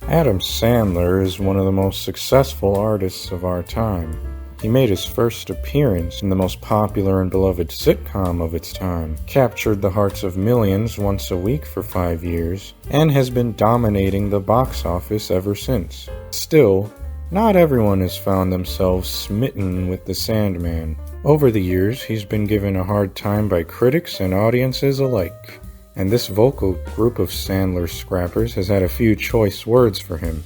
Adam Sandler is one of the most successful artists of our time. He made his first appearance in the most popular and beloved sitcom of its time, captured the hearts of millions once a week for 5 years, and has been dominating the box office ever since. Still, not everyone has found themselves smitten with the Sandman. Over the years, he's been given a hard time by critics and audiences alike, and this vocal group of Sandler scrappers has had a few choice words for him.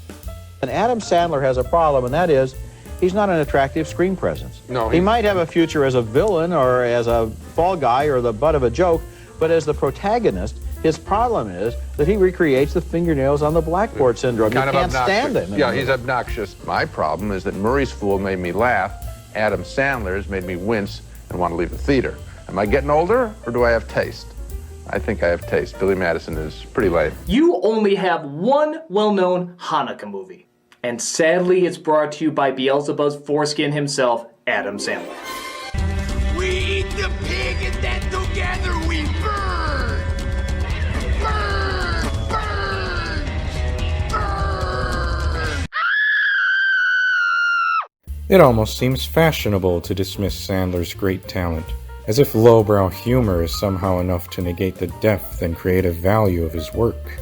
And Adam Sandler has a problem, and that is, he's not an attractive screen presence. No, he might have a future as a villain or as a fall guy or the butt of a joke, but as the protagonist, his problem is that he recreates the fingernails on the blackboard syndrome. Kind you can't stand him. Yeah, he's obnoxious. My problem is that Murray's Fool made me laugh. Adam Sandler's made me wince and want to leave the theater. Am I getting older, or do I have taste? I think I have taste. Billy Madison is pretty lame. You only have one well-known Hanukkah movie. And sadly, it's brought to you by Beelzebub's foreskin himself, Adam Sandler. We eat the pig and then together we burn! Burn! Burn! Burn! It almost seems fashionable to dismiss Sandler's great talent, as if lowbrow humor is somehow enough to negate the depth and creative value of his work.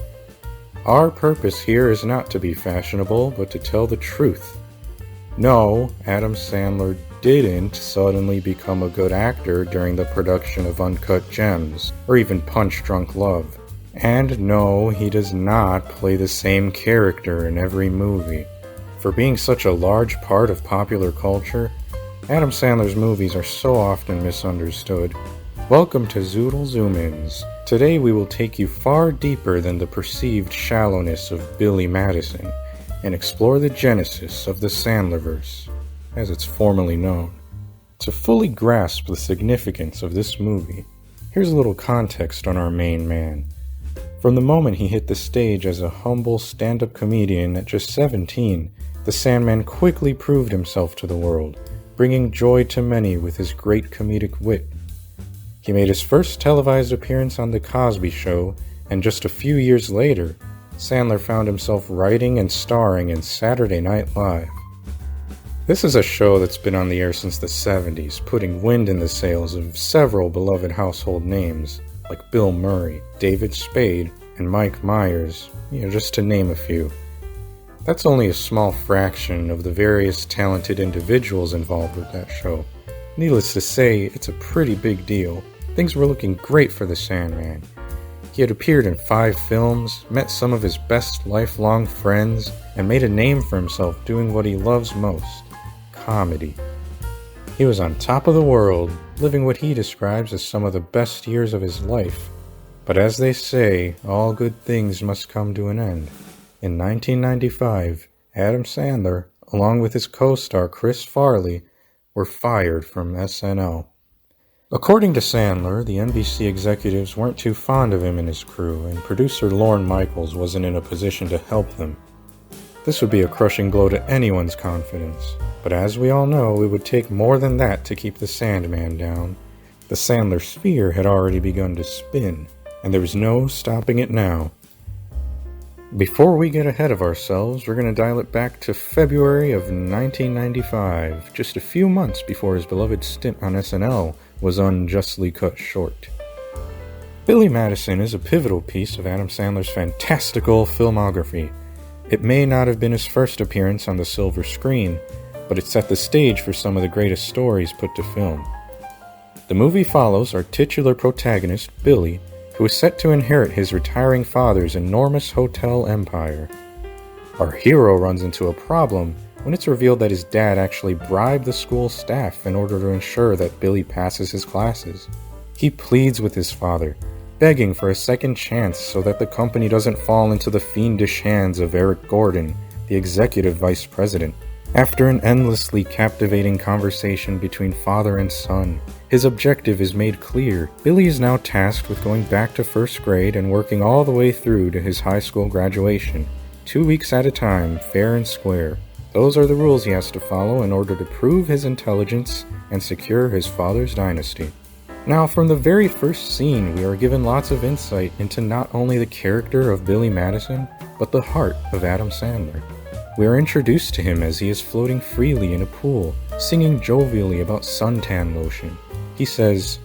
Our purpose here is not to be fashionable, but to tell the truth. No, Adam Sandler didn't suddenly become a good actor during the production of Uncut Gems, or even Punch Drunk Love. And no, he does not play the same character in every movie. For being such a large part of popular culture, Adam Sandler's movies are so often misunderstood. Welcome to Zoodle Zoom-Ins. Today we will take you far deeper than the perceived shallowness of Billy Madison and explore the genesis of the Sandlerverse, as it's formerly known. To fully grasp the significance of this movie, here's a little context on our main man. From the moment he hit the stage as a humble stand-up comedian at just 17, the Sandman quickly proved himself to the world, bringing joy to many with his great comedic wit. He made his first televised appearance on The Cosby Show, and just a few years later, Sandler found himself writing and starring in Saturday Night Live. This is a show that's been on the air since the 70s, putting wind in the sails of several beloved household names, like Bill Murray, David Spade, and Mike Myers, just to name a few. That's only a small fraction of the various talented individuals involved with that show. Needless to say, it's a pretty big deal. Things were looking great for the Sandman. He had appeared in 5 films, met some of his best lifelong friends, and made a name for himself doing what he loves most, comedy. He was on top of the world, living what he describes as some of the best years of his life. But as they say, all good things must come to an end. In 1995, Adam Sandler, along with his co-star Chris Farley, were fired from SNL. According to Sandler, the NBC executives weren't too fond of him and his crew, and producer Lorne Michaels wasn't in a position to help them. This would be a crushing blow to anyone's confidence, but as we all know, it would take more than that to keep the Sandman down. The Sandler sphere had already begun to spin, and there was no stopping it now. Before we get ahead of ourselves, we're going to dial it back to February of 1995, just a few months before his beloved stint on SNL was unjustly cut short. Billy Madison is a pivotal piece of Adam Sandler's fantastical filmography. It may not have been his first appearance on the silver screen, but it set the stage for some of the greatest stories put to film. The movie follows our titular protagonist, Billy, who is set to inherit his retiring father's enormous hotel empire. Our hero runs into a problem when it's revealed that his dad actually bribed the school staff in order to ensure that Billy passes his classes. He pleads with his father, begging for a second chance so that the company doesn't fall into the fiendish hands of Eric Gordon, the executive vice president. After an endlessly captivating conversation between father and son, his objective is made clear. Billy is now tasked with going back to first grade and working all the way through to his high school graduation, 2 weeks at a time, fair and square. Those are the rules he has to follow in order to prove his intelligence and secure his father's dynasty. Now, from the very first scene, we are given lots of insight into not only the character of Billy Madison, but the heart of Adam Sandler. We are introduced to him as he is floating freely in a pool, singing jovially about suntan lotion. He says,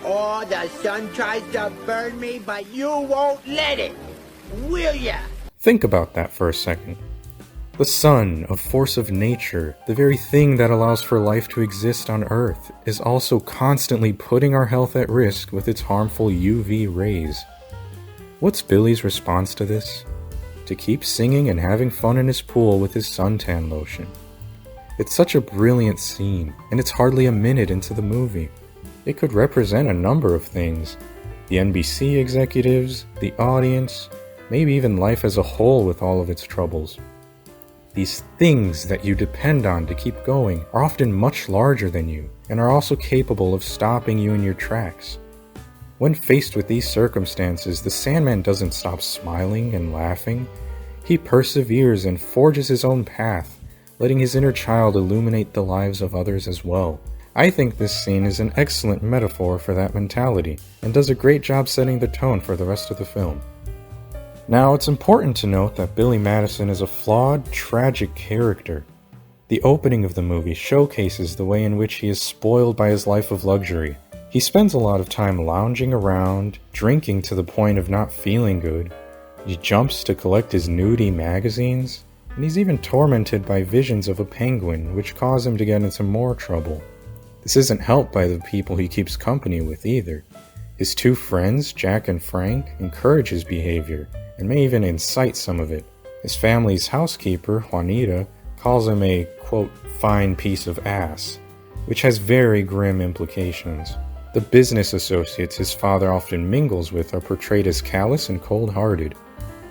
"Oh, the sun tries to burn me, but you won't let it, will ya?" Think about that for a second. The sun, a force of nature, the very thing that allows for life to exist on Earth, is also constantly putting our health at risk with its harmful UV rays. What's Billy's response to this? To keep singing and having fun in his pool with his suntan lotion. It's such a brilliant scene, and it's hardly a minute into the movie. It could represent a number of things. The NBC executives, the audience, maybe even life as a whole with all of its troubles. These things that you depend on to keep going are often much larger than you, and are also capable of stopping you in your tracks. When faced with these circumstances, the Sandman doesn't stop smiling and laughing. He perseveres and forges his own path, letting his inner child illuminate the lives of others as well. I think this scene is an excellent metaphor for that mentality, and does a great job setting the tone for the rest of the film. Now, it's important to note that Billy Madison is a flawed, tragic character. The opening of the movie showcases the way in which he is spoiled by his life of luxury. He spends a lot of time lounging around, drinking to the point of not feeling good. He jumps to collect his nudie magazines, and he's even tormented by visions of a penguin, which cause him to get into more trouble. This isn't helped by the people he keeps company with either. His two friends, Jack and Frank, encourage his behavior, and may even incite some of it. His family's housekeeper, Juanita, calls him a, quote, fine piece of ass, which has very grim implications. The business associates his father often mingles with are portrayed as callous and cold-hearted.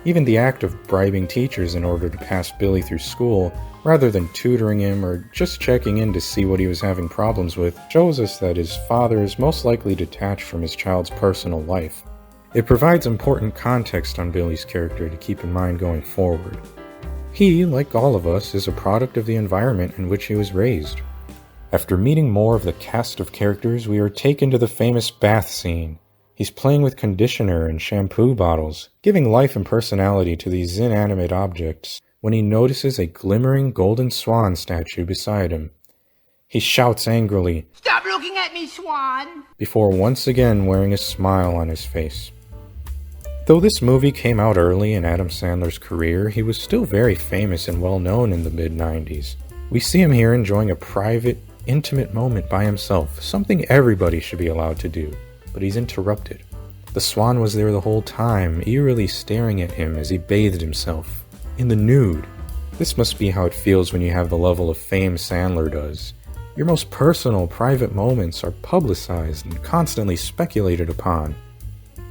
Even the act of bribing teachers in order to pass Billy through school, rather than tutoring him or just checking in to see what he was having problems with, shows us that his father is most likely detached from his child's personal life. It provides important context on Billy's character to keep in mind going forward. He, like all of us, is a product of the environment in which he was raised. After meeting more of the cast of characters, we are taken to the famous bath scene. He's playing with conditioner and shampoo bottles, giving life and personality to these inanimate objects, when he notices a glimmering golden swan statue beside him. He shouts angrily, "Stop looking at me, Swan!" before once again wearing a smile on his face. Though this movie came out early in Adam Sandler's career, he was still very famous and well-known in the mid-90s. We see him here enjoying a private, intimate moment by himself, something everybody should be allowed to do, but he's interrupted. The swan was there the whole time, eerily staring at him as he bathed himself, in the nude. This must be how it feels when you have the level of fame Sandler does. Your most personal, private moments are publicized and constantly speculated upon.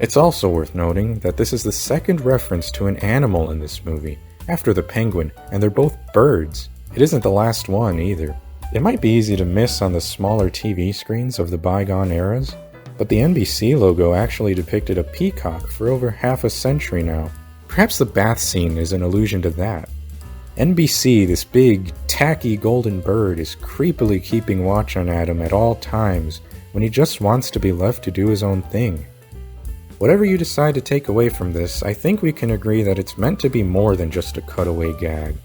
It's also worth noting that this is the second reference to an animal in this movie, after the penguin, and they're both birds. It isn't the last one either. It might be easy to miss on the smaller TV screens of the bygone eras, but the NBC logo actually depicted a peacock for over half a century now. Perhaps the bath scene is an allusion to that. NBC, this big, tacky golden bird, is creepily keeping watch on Adam at all times when he just wants to be left to do his own thing. Whatever you decide to take away from this, I think we can agree that it's meant to be more than just a cutaway gag.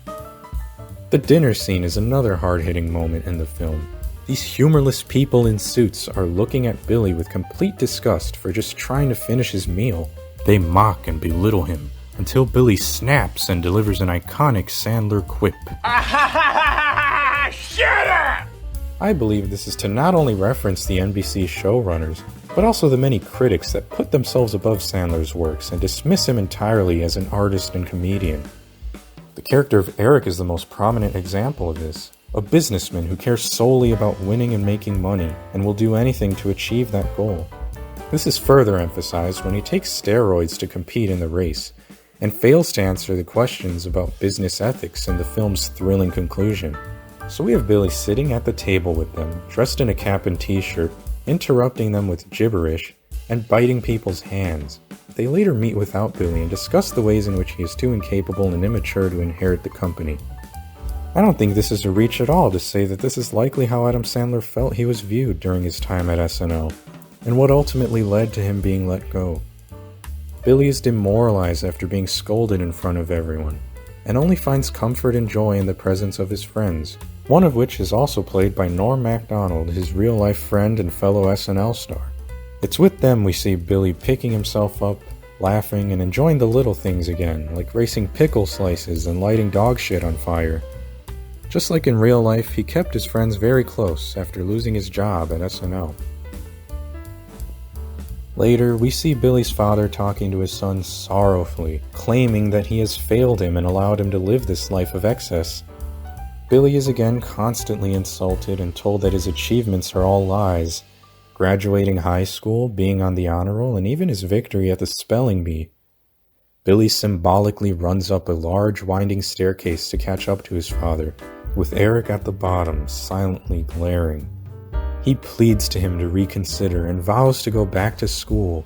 The dinner scene is another hard-hitting moment in the film. These humorless people in suits are looking at Billy with complete disgust for just trying to finish his meal. They mock and belittle him, until Billy snaps and delivers an iconic Sandler quip. Shut up! I believe this is to not only reference the NBC showrunners, but also the many critics that put themselves above Sandler's works and dismiss him entirely as an artist and comedian. The character of Eric is the most prominent example of this, a businessman who cares solely about winning and making money, and will do anything to achieve that goal. This is further emphasized when he takes steroids to compete in the race, and fails to answer the questions about business ethics in the film's thrilling conclusion. So we have Billy sitting at the table with them, dressed in a cap and t-shirt, interrupting them with gibberish, and biting people's hands. They later meet without Billy and discuss the ways in which he is too incapable and immature to inherit the company. I don't think this is a reach at all to say that this is likely how Adam Sandler felt he was viewed during his time at SNL, and what ultimately led to him being let go. Billy is demoralized after being scolded in front of everyone, and only finds comfort and joy in the presence of his friends, one of which is also played by Norm Macdonald, his real-life friend and fellow SNL star. It's with them we see Billy picking himself up, laughing, and enjoying the little things again, like racing pickle slices and lighting dog shit on fire. Just like in real life, he kept his friends very close after losing his job at SNL. Later, we see Billy's father talking to his son sorrowfully, claiming that he has failed him and allowed him to live this life of excess. Billy is again constantly insulted and told that his achievements are all lies. Graduating high school, being on the honor roll, and even his victory at the spelling bee. Billy symbolically runs up a large winding staircase to catch up to his father, with Eric at the bottom, silently glaring. He pleads to him to reconsider and vows to go back to school.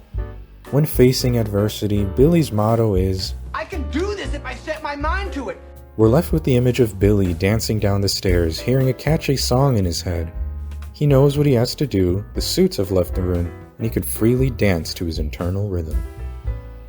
When facing adversity, Billy's motto is, I can do this if I set my mind to it. We're left with the image of Billy dancing down the stairs, hearing a catchy song in his head. He knows what he has to do, the suits have left the room, and he could freely dance to his internal rhythm.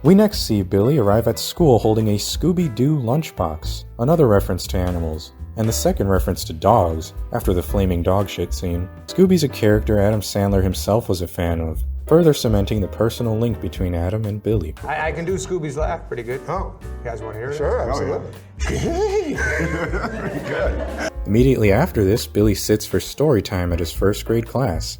We next see Billy arrive at school holding a Scooby-Doo lunchbox, another reference to animals, and the second reference to dogs, after the flaming dog shit scene. Scooby's a character Adam Sandler himself was a fan of, further cementing the personal link between Adam and Billy. I can do Scooby's laugh pretty good. Oh, you guys want to hear it? Sure, absolutely. Very good. Immediately after this, Billy sits for story time at his first grade class.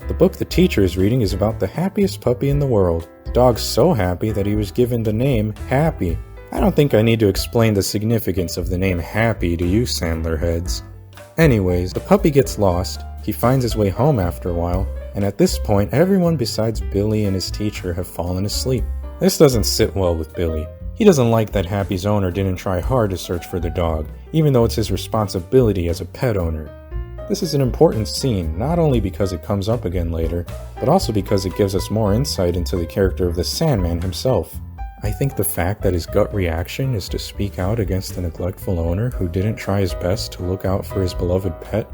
The book the teacher is reading is about the happiest puppy in the world. The dog's so happy that he was given the name Happy. I don't think I need to explain the significance of the name Happy to you Sandler heads. Anyways, the puppy gets lost, he finds his way home after a while, and at this point everyone besides Billy and his teacher have fallen asleep. This doesn't sit well with Billy. He doesn't like that Happy's owner didn't try hard to search for the dog, even though it's his responsibility as a pet owner. This is an important scene, not only because it comes up again later, but also because it gives us more insight into the character of the Sandman himself. I think the fact that his gut reaction is to speak out against the neglectful owner who didn't try his best to look out for his beloved pet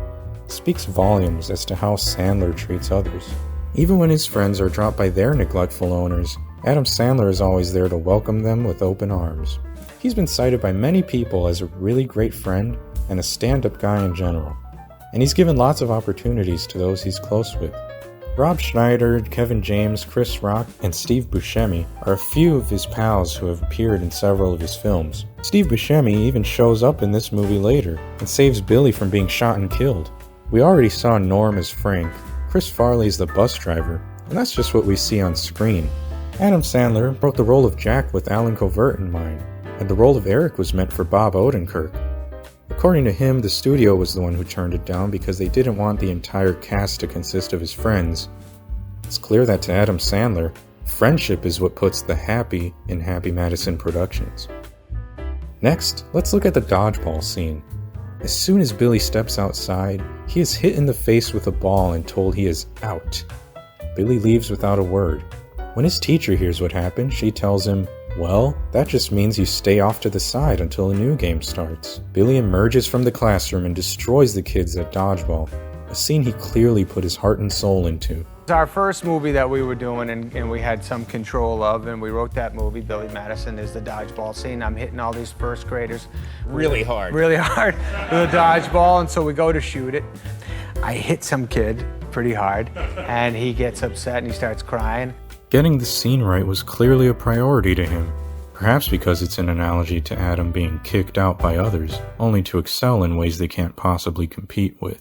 speaks volumes as to how Sandler treats others. Even when his friends are dropped by their neglectful owners, Adam Sandler is always there to welcome them with open arms. He's been cited by many people as a really great friend and a stand-up guy in general, and he's given lots of opportunities to those he's close with. Rob Schneider, Kevin James, Chris Rock, and Steve Buscemi are a few of his pals who have appeared in several of his films. Steve Buscemi even shows up in this movie later and saves Billy from being shot and killed. We already saw Norm as Frank, Chris Farley's the bus driver, and that's just what we see on screen. Adam Sandler wrote the role of Jack with Alan Covert in mind, and the role of Eric was meant for Bob Odenkirk. According to him, the studio was the one who turned it down because they didn't want the entire cast to consist of his friends. It's clear that to Adam Sandler, friendship is what puts the happy in Happy Madison Productions. Next, let's look at the dodgeball scene. As soon as Billy steps outside, he is hit in the face with a ball and told he is out. Billy leaves without a word. When his teacher hears what happened, she tells him, well, that just means you stay off to the side until a new game starts. Billy emerges from the classroom and destroys the kids at dodgeball, a scene he clearly put his heart and soul into. It's our first movie that we were doing and we had some control of, and we wrote that movie. Billy Madison is the dodgeball scene. I'm hitting all these first graders really hard with a dodgeball, and so we go to shoot it. I hit some kid pretty hard, and he gets upset and he starts crying. Getting the scene right was clearly a priority to him, perhaps because it's an analogy to Adam being kicked out by others, only to excel in ways they can't possibly compete with.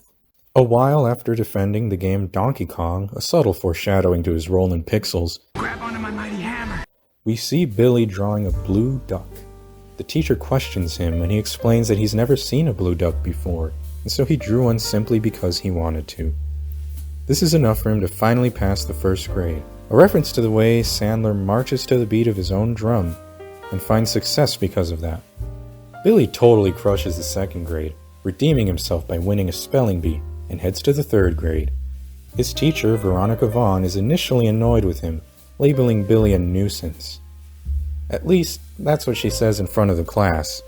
A while after defending the game Donkey Kong, a subtle foreshadowing to his role in Pixels, Grab onto my mighty hammer. we see Billy drawing a blue duck. The teacher questions him and he explains that he's never seen a blue duck before, and so he drew one simply because he wanted to. This is enough for him to finally pass the first grade, a reference to the way Sandler marches to the beat of his own drum and finds success because of that. Billy totally crushes the second grade, redeeming himself by winning a spelling bee, and heads to the third grade. His teacher, Veronica Vaughn, is initially annoyed with him, labeling Billy a nuisance. At least, that's what she says in front of the class.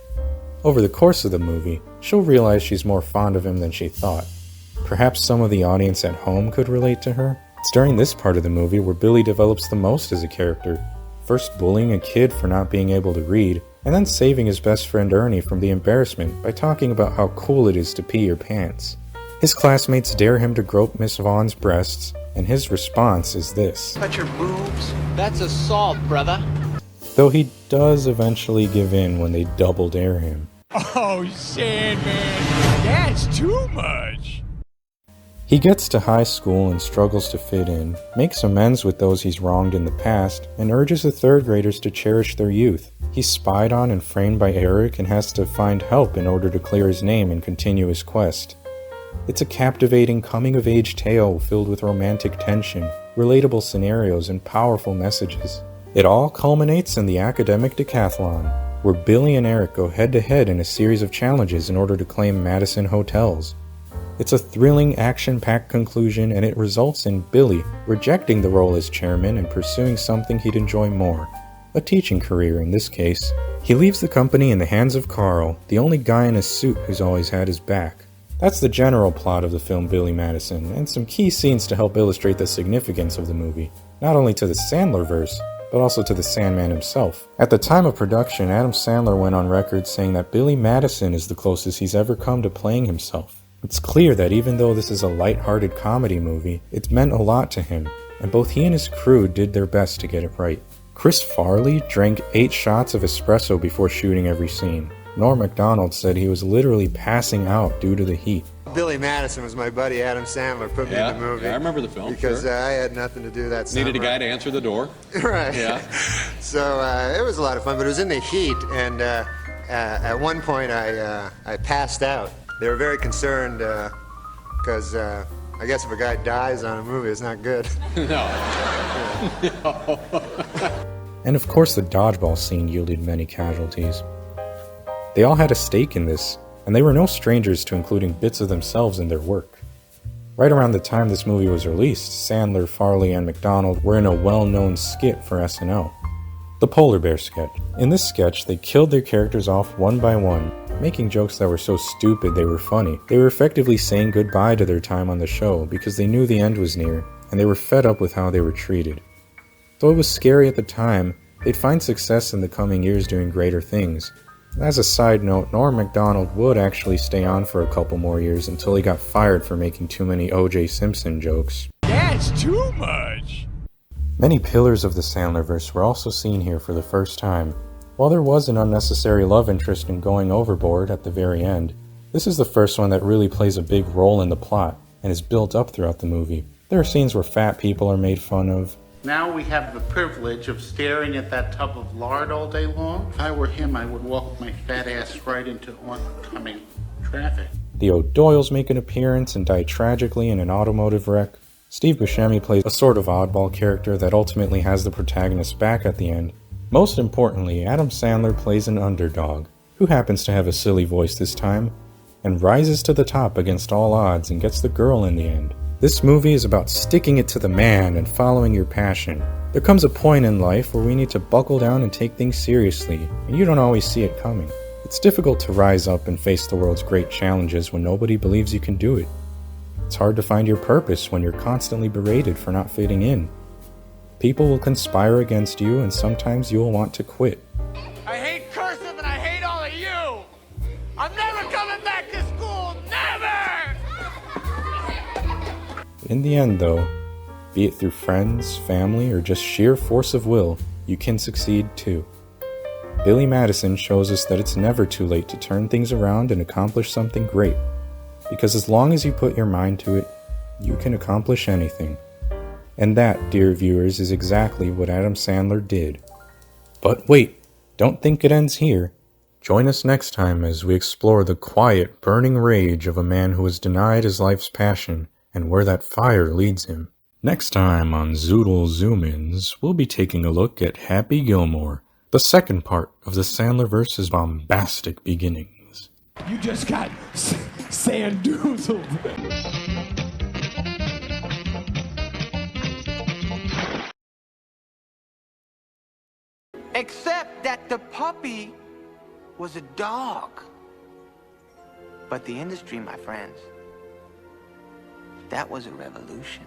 Over the course of the movie, she'll realize she's more fond of him than she thought. Perhaps some of the audience at home could relate to her? It's during this part of the movie where Billy develops the most as a character, first bullying a kid for not being able to read, and then saving his best friend Ernie from the embarrassment by talking about how cool it is to pee your pants. His classmates dare him to grope Miss Vaughn's breasts, and his response is this. Touch your boobs. That's assault, brother. Though he does eventually give in when they double dare him. Oh, Sandman. That's too much. He gets to high school and struggles to fit in, makes amends with those he's wronged in the past, and urges the third graders to cherish their youth. He's spied on and framed by Eric and has to find help in order to clear his name and continue his quest. It's a captivating coming-of-age tale filled with romantic tension, relatable scenarios, and powerful messages. It all culminates in the academic decathlon, where Billy and Eric go head-to-head in a series of challenges in order to claim Madison hotels. It's a thrilling, action-packed conclusion, and it results in Billy rejecting the role as chairman and pursuing something he'd enjoy more, a teaching career in this case. He leaves the company in the hands of Carl, the only guy in a suit who's always had his back. That's the general plot of the film Billy Madison, and some key scenes to help illustrate the significance of the movie, not only to the Sandlerverse, but also to the Sandman himself. At the time of production, Adam Sandler went on record saying that Billy Madison is the closest he's ever come to playing himself. It's clear that even though this is a light-hearted comedy movie, it's meant a lot to him, and both he and his crew did their best to get it right. Chris Farley drank 8 shots of espresso before shooting every scene. Norm Macdonald said he was literally passing out due to the heat. Billy Madison was my buddy Adam Sandler, put me in the movie. Yeah, I remember the film. Because sure. I had nothing to do that summer. Needed a guy to answer the door. Right. Yeah. So it was a lot of fun, but it was in the heat, and at one point I passed out. They were very concerned because I guess if a guy dies on a movie, it's not good. No. And of course the dodgeball scene yielded many casualties. They all had a stake in this, and they were no strangers to including bits of themselves in their work. Right around the time this movie was released, Sandler, Farley, and McDonald were in a well-known skit for SNL, the Polar Bear sketch. In this sketch, they killed their characters off one by one, making jokes that were so stupid they were funny. They were effectively saying goodbye to their time on the show because they knew the end was near, and they were fed up with how they were treated. Though it was scary at the time, they'd find success in the coming years doing greater things. As a side note, Norm Macdonald would actually stay on for a couple more years until he got fired for making too many O.J. Simpson jokes. That's too much. Many pillars of the Sandlerverse were also seen here for the first time. While there was an unnecessary love interest in going overboard at the very end, this is the first one that really plays a big role in the plot and is built up throughout the movie. There are scenes where fat people are made fun of. Now we have the privilege of staring at that tub of lard all day long. If I were him, I would walk my fat ass right into oncoming traffic. The O'Doyles make an appearance and die tragically in an automotive wreck. Steve Buscemi plays a sort of oddball character that ultimately has the protagonist back at the end. Most importantly, Adam Sandler plays an underdog, who happens to have a silly voice this time, and rises to the top against all odds and gets the girl in the end. This movie is about sticking it to the man and following your passion. There comes a point in life where we need to buckle down and take things seriously, and you don't always see it coming. It's difficult to rise up and face the world's great challenges when nobody believes you can do it. It's hard to find your purpose when you're constantly berated for not fitting in. People will conspire against you, and sometimes you'll want to quit. I hate cursive and I hate all of you. I'm never coming back to school. Never! In the end, though, be it through friends, family, or just sheer force of will, you can succeed too. Billy Madison shows us that it's never too late to turn things around and accomplish something great. Because as long as you put your mind to it, you can accomplish anything. And that, dear viewers, is exactly what Adam Sandler did. But wait, don't think it ends here. Join us next time as we explore the quiet, burning rage of a man who was denied his life's passion and where that fire leads him. Next time on Zoodle Zoom-Ins, we'll be taking a look at Happy Gilmore, the second part of the Sandlerverse's bombastic beginnings. You just got sandoozled. Except that the puppy was a dog. But the industry, my friends, that was a revolution.